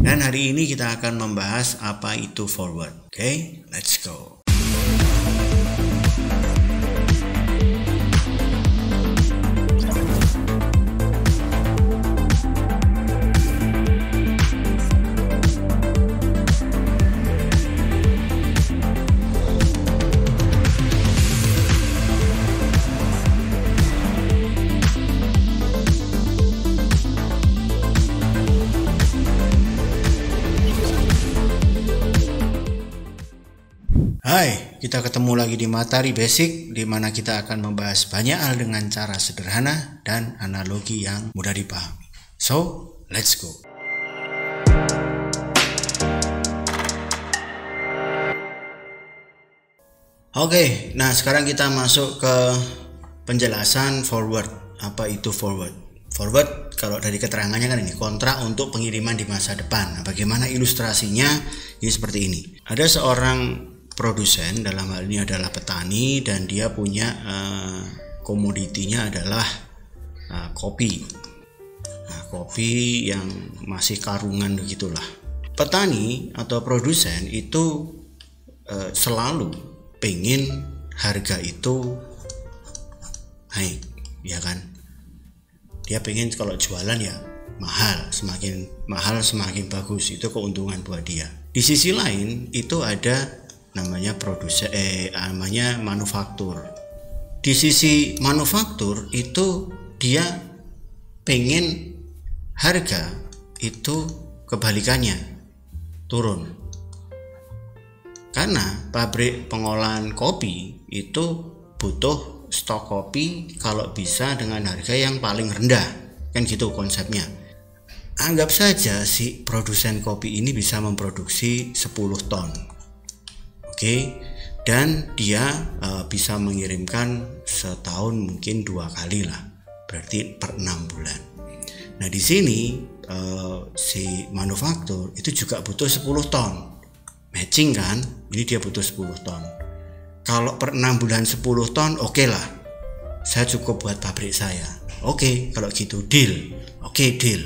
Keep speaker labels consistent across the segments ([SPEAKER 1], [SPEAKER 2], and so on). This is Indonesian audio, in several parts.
[SPEAKER 1] Dan hari ini kita akan membahas apa itu forward. Oke, let's go. Hai, kita ketemu lagi di Matahari Basic, di mana kita akan membahas banyak hal dengan cara sederhana dan analogi yang mudah dipahami. So, let's go. Oke, nah sekarang kita masuk ke penjelasan forward. Apa itu forward? Forward, kalau dari keterangannya kan ini, kontrak untuk pengiriman di masa depan. Nah, bagaimana ilustrasinya? Ini seperti ini. Ada seorang produsen, dalam hal ini adalah petani, dan dia punya komoditinya adalah kopi. Nah, kopi yang masih karungan begitulah. Petani atau produsen itu selalu pengen harga itu naik, ya kan? Dia pengen kalau jualan ya mahal, semakin mahal semakin bagus, itu keuntungan buat dia. Di sisi lain itu ada namanya namanya manufaktur. Di sisi manufaktur itu dia pengen harga itu kebalikannya, turun. Karena pabrik pengolahan kopi itu butuh stok kopi kalau bisa dengan harga yang paling rendah, kan gitu konsepnya. Anggap saja si produsen kopi ini bisa memproduksi 10 ton. Oke, dan dia bisa mengirimkan setahun mungkin 2 kali lah, berarti per 6 bulan. Nah di sini si manufaktur itu juga butuh 10 ton, matching kan? Ini dia butuh 10 ton. Kalau per 6 bulan 10 ton, oke lah, saya cukup buat pabrik saya. Oke, kalau gitu deal. Oke, deal.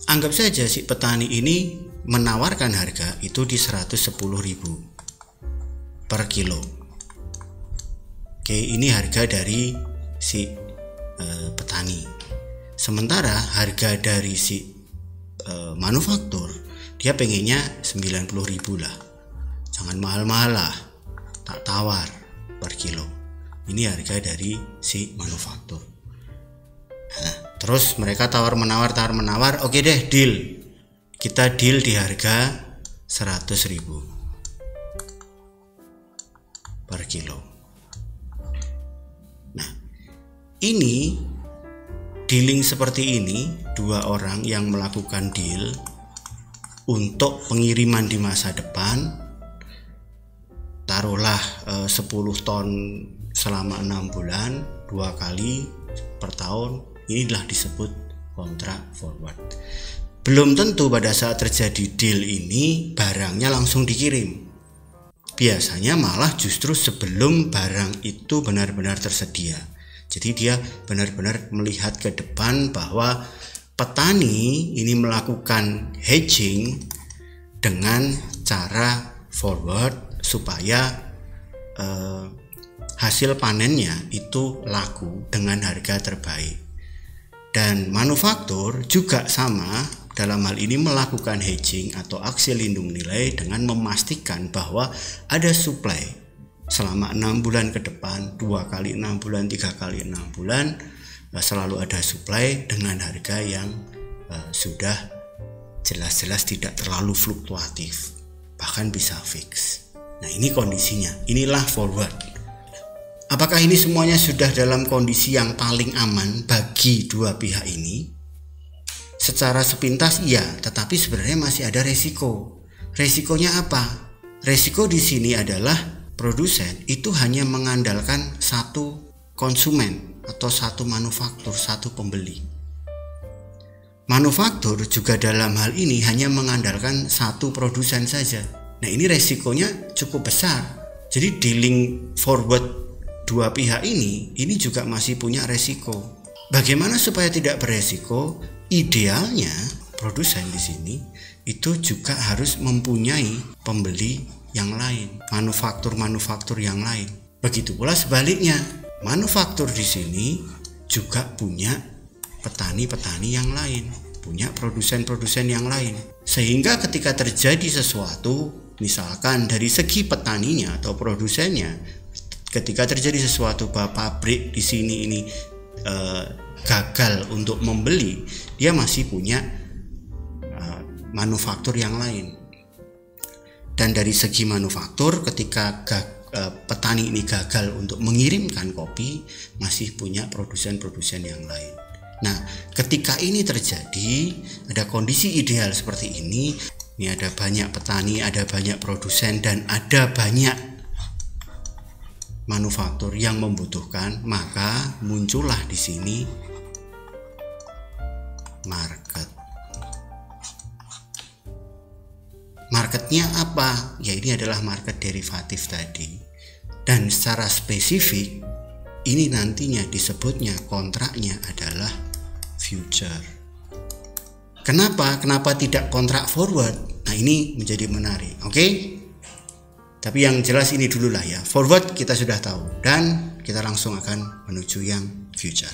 [SPEAKER 1] Anggap saja si petani ini menawarkan harga itu di 110.000 per kilo. Oke, ini harga dari si petani. Sementara harga dari si manufaktur, dia pengennya 90.000 lah. Jangan mahal-mahal lah, tak tawar per kilo. Ini harga dari si manufaktur. Nah, terus mereka tawar-menawar, oke deh, deal. Kita deal di harga 100.000 per kilo. Nah, ini dealing seperti ini, dua orang yang melakukan deal untuk pengiriman di masa depan, taruhlah 10 ton selama 6 bulan, 2 kali per tahun, inilah disebut kontrak forward. Belum tentu pada saat terjadi deal ini barangnya langsung dikirim. Biasanya malah justru sebelum barang itu benar-benar tersedia. Jadi dia benar-benar melihat ke depan bahwa petani ini melakukan hedging dengan cara forward supaya hasil panennya itu laku dengan harga terbaik. Dan manufaktur juga sama, dalam hal ini melakukan hedging atau aksi lindung nilai dengan memastikan bahwa ada supply selama 6 bulan ke depan, 2 kali 6 bulan, 3 kali 6 bulan, selalu ada supply dengan harga yang sudah jelas-jelas tidak terlalu fluktuatif, bahkan bisa fix. Nah ini kondisinya, inilah forward. Apakah ini semuanya sudah dalam kondisi yang paling aman bagi dua pihak ini? Secara sepintas iya, tetapi sebenarnya masih ada resiko. Resikonya apa? Resiko di sini adalah produsen itu hanya mengandalkan satu konsumen atau satu manufaktur, satu pembeli. Manufaktur juga dalam hal ini hanya mengandalkan satu produsen saja. Nah ini resikonya cukup besar. Jadi dealing forward dua pihak ini juga masih punya resiko. Bagaimana supaya tidak beresiko? Idealnya produsen di sini itu juga harus mempunyai pembeli yang lain, manufaktur yang lain. Begitu pula sebaliknya, manufaktur di sini juga punya petani-petani yang lain, punya produsen-produsen yang lain. Sehingga ketika terjadi sesuatu, misalkan dari segi petaninya atau produsennya, ketika terjadi sesuatu bahwa pabrik di sini ini gagal untuk membeli, dia masih punya manufaktur yang lain. Dan dari segi manufaktur, ketika petani ini gagal untuk mengirimkan kopi, masih punya produsen-produsen yang lain. Nah, ketika ini terjadi, ada kondisi ideal seperti ini ada banyak petani, ada banyak produsen, dan ada banyak manufaktur yang membutuhkan, maka muncullah di sini market. Marketnya apa? Ya, ini adalah market derivatif tadi. Dan secara spesifik, ini nantinya disebutnya kontraknya adalah future. Kenapa? Kenapa tidak kontrak forward? Nah, ini menjadi menarik. Oke? Tapi yang jelas ini dulu lah ya. Forward kita sudah tahu. Dan kita langsung akan menuju yang future.